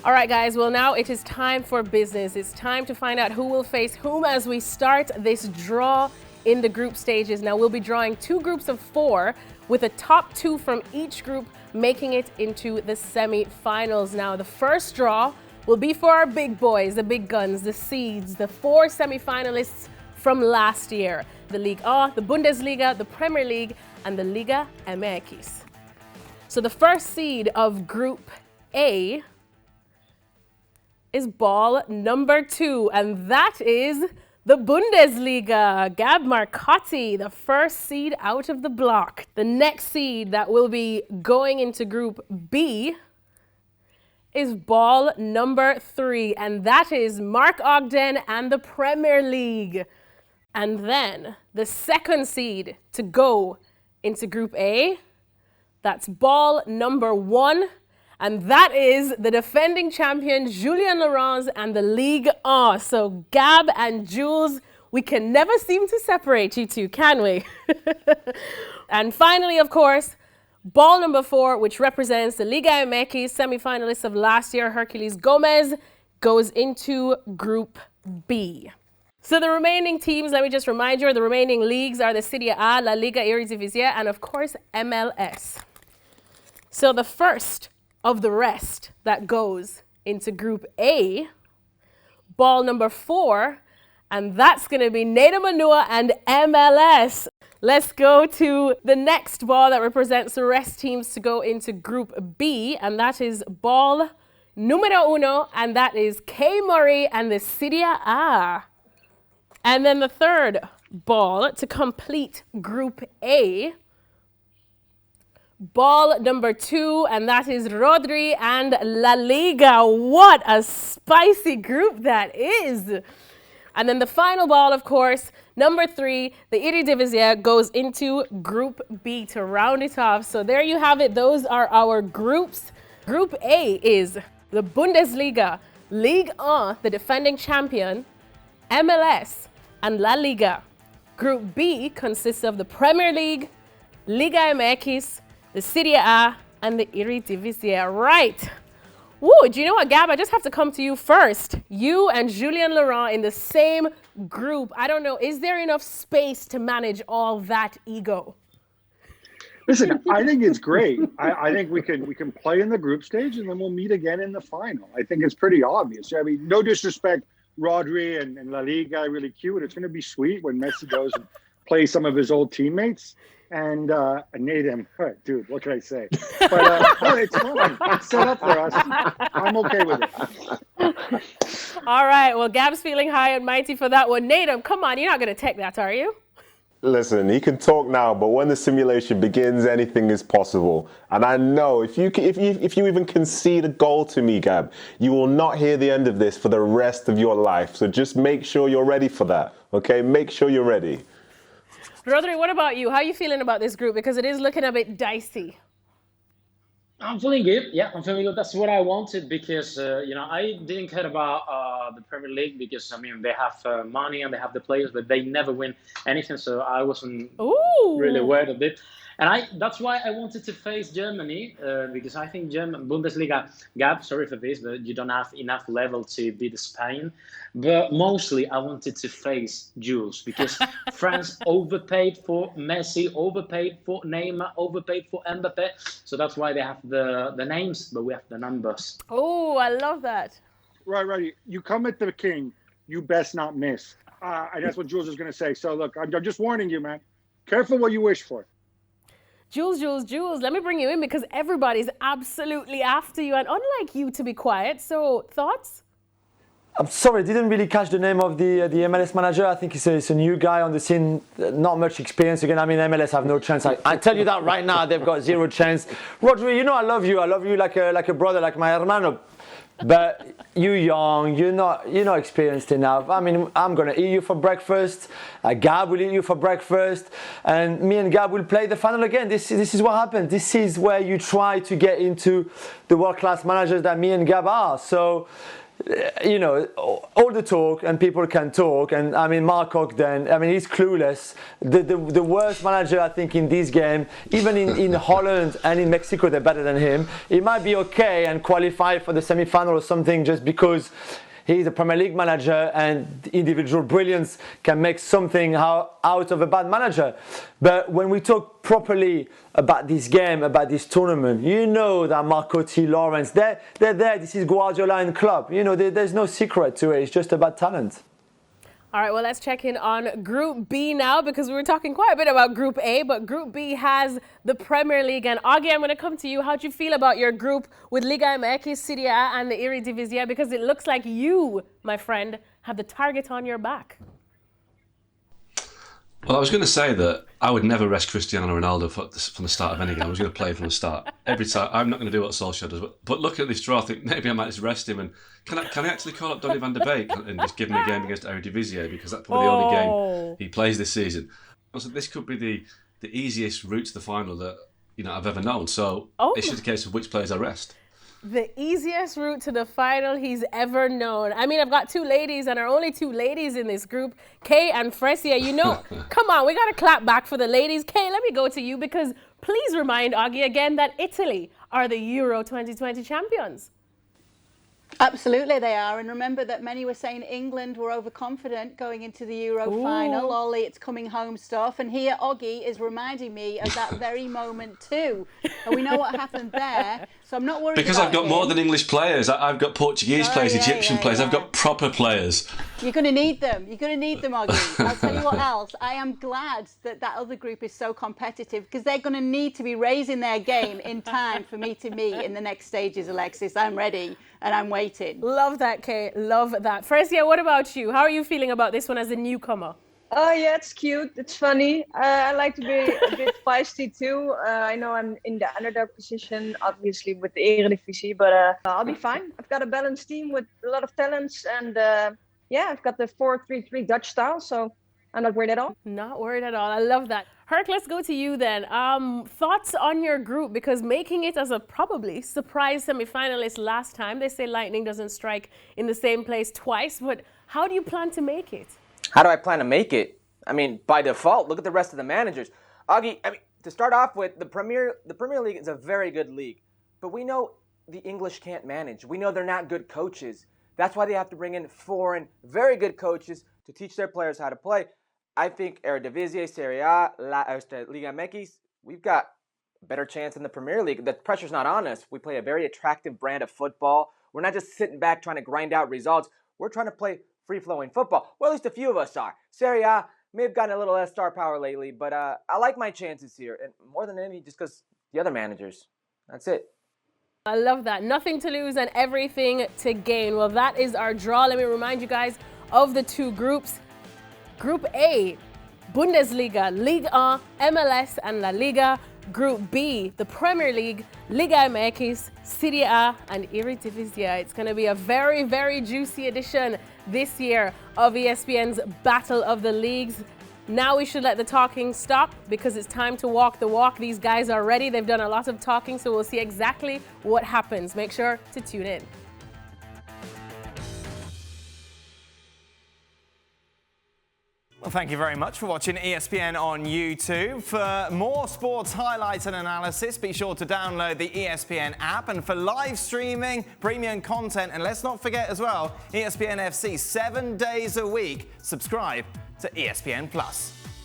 All right, guys, well, now it is time for business. It's time to find out who will face whom as we start this draw in the group stages. Now, we'll be drawing 2 groups of 4 with a top 2 from each group making it into the semi-finals. Now, the first draw will be for our big boys, the big guns, the seeds, the 4 semi-finalists from last year. The Ligue 1, the Bundesliga, the Premier League, and the LigaMX. So the first seed of Group A is ball number 2, and that is the Bundesliga. Gab Marcotti, the first seed out of the block. The next seed that will be going into Group B is ball number 3, and that is Mark Ogden and the Premier League. And then the second seed to go into Group A, that's ball number 1, and that is the defending champion Julien Laurens and the Ligue 1. So Gab and Jules, we can never seem to separate you two, can we? And finally, of course, ball number 4, which represents the LigaMX semi-finalists of last year, Hercules Gomez, goes into Group B. So the remaining teams, let me just remind you, the remaining leagues are the Serie A, La Liga Eredivisie, and of course, MLS. So the first of the rest that goes into Group A, ball number 4, and that's going to be Neda Manua and MLS. Let's go to the next ball that represents the rest teams to go into Group B, and that is ball numero 1, and that is K Murray and the Serie A. And then the third ball to complete Group A, ball number 2, and that is Rodri and La Liga. What a spicy group that is. And then the final ball, of course, number 3, the Eredivisie, goes into Group B to round it off. So there you have it. Those are our groups. Group A is the Bundesliga, Ligue 1, the defending champion, MLS, and La Liga. Group B consists of the Premier League, LigaMX, the Serie A, and the Eredivisie. Right. Woo, do you know what, Gab? I just have to come to you first. You and Julien Laurens in the same group. I don't know, is there enough space to manage all that ego? Listen, I think it's great. I think we can play in the group stage and then we'll meet again in the final. I think it's pretty obvious. I mean, no disrespect, Rodri and La Liga, really cute. It's going to be sweet when Messi goes and plays some of his old teammates. And Nathan, dude, what can I say? But it's fun. It's set up for us. I'm okay with it. All right. Well, Gab's feeling high and mighty for that one. Nathan, come on. You're not going to take that, are you? Listen, he can talk now, but when the simulation begins, anything is possible. And I know if you even concede a goal to me, Gab, you will not hear the end of this for the rest of your life. So just make sure you're ready for that. Okay? Make sure you're ready. Rodri, what about you? How are you feeling about this group? Because it is looking a bit dicey. I'm feeling good. Yeah, I'm feeling good. That's what I wanted because, I didn't care about the Premier League because, they have money and they have the players, but they never win anything. So I wasn't really worried of it. And that's why I wanted to face Germany because I think Bundesliga, Gab, sorry for this, but you don't have enough level to beat Spain. But mostly I wanted to face Jules because France overpaid for Messi, overpaid for Neymar, overpaid for Mbappe. So that's why they have the names, but we have the numbers. Oh, I love that. Right. You come at the king, you best not miss. And that's what Jules is going to say. So look, I'm just warning you, man. Careful what you wish for. Jules, let me bring you in because everybody's absolutely after you and unlike you to be quiet. So, thoughts? I'm sorry, I didn't really catch the name of the MLS manager. I think it's a new guy on the scene, not much experience. Again, MLS have no chance. I tell you that right now, they've got zero chance. Rodri, I love you. I love you like a brother, like my hermano. But you're young, you're not experienced enough. I'm gonna eat you for breakfast. Gab will eat you for breakfast, and me and Gab will play the final again. This is what happens. This is where you try to get into the world-class managers that me and Gab are. So, you know, all the talk and people can talk. And I mean, Mark Ogden, I mean, he's clueless. The worst manager, I think, in this game, even in Holland and in Mexico, they're better than him. He might be okay and qualify for the semi-final or something just because he's a Premier League manager and individual brilliance can make something out of a bad manager. But when we talk properly about this game, about this tournament, you know that Mark Ogden, Laurens, they're there. This is Guardiola and club. You know, there's no secret to it. It's just about talent. All right, well, let's check in on Group B now because we were talking quite a bit about Group A, but Group B has the Premier League. And Augie, I'm going to come to you. How do you feel about your group with LigaMX, Serie A and the Eredivisie? Because it looks like you, my friend, have the target on your back. Well, I was going to say that I would never rest Cristiano Ronaldo from the start of any game. I was going to play from the start. Every time, I'm not going to do what Solskjaer does. But look at this draw, I think maybe I might just rest him. And can I actually call up Donny van der Beek and just give him a game against Eredivisie? Because that's probably the only game he plays this season. Also, this could be the easiest route to the final that I've ever known. So it's just a case of which players I rest. The easiest route to the final he's ever known. I mean, I've got two ladies, and there are only two ladies in this group, Kay and Fresia. You know, come on, we got to clap back for the ladies. Kay, let me go to you because please remind Augie again that Italy are the Euro 2020 champions. Absolutely they are. And remember that many were saying England were overconfident going into the Euro final. Ollie, it's coming home stuff. And here Augie is reminding me of that very moment too. And we know what happened there. So I'm not worried because about I've got more than English players. I've got Portuguese players, Egyptian players. I've got proper players. You're going to need them. You're going to need them, Augie. I'll tell you what else. I am glad that other group is so competitive because they're going to need to be raising their game in time for me to meet in the next stages, Alexis. I'm ready and I'm waiting. Love that, Kay. Love that. Fresia, what about you? How are you feeling about this one as a newcomer? Oh, yeah, it's cute. It's funny. I like to be a bit feisty too. I know I'm in the underdog position, obviously, with the Eredivisie, but I'll be fine. I've got a balanced team with a lot of talents, and I've got the 4-3-3 Dutch style, so I'm not worried at all. Not worried at all. I love that. Herc, let's go to you then. Thoughts on your group, because making it as a probably surprise semi-finalist last time, they say lightning doesn't strike in the same place twice, but how do you plan to make it? How do I plan to make it? I mean, by default, look at the rest of the managers. Augie, to start off with, the Premier League is a very good league, but we know the English can't manage. We know they're not good coaches. That's why they have to bring in foreign, very good coaches to teach their players how to play. I think Eredivisie, Serie A, LigaMX, we've got a better chance in the Premier League. The pressure's not on us. We play a very attractive brand of football. We're not just sitting back trying to grind out results. We're trying to play free-flowing football. Well, at least a few of us are. Serie A may have gotten a little less star power lately, but I like my chances here. And more than any, just because the other managers. That's it. I love that. Nothing to lose and everything to gain. Well, that is our draw. Let me remind you guys of the two groups. Group A, Bundesliga, Ligue 1, MLS and La Liga. Group B, the Premier League, LigaMX, Serie A and Eredivisie. It's going to be a very, very juicy edition this year of ESPN's Battle of the Leagues. Now we should let the talking stop because it's time to walk the walk. These guys are ready. They've done a lot of talking, so we'll see exactly what happens. Make sure to tune in. Well, thank you very much for watching ESPN on YouTube. For more sports highlights and analysis, be sure to download the ESPN app. And for live streaming, premium content, and let's not forget as well, ESPN FC 7 days a week. Subscribe to ESPN+.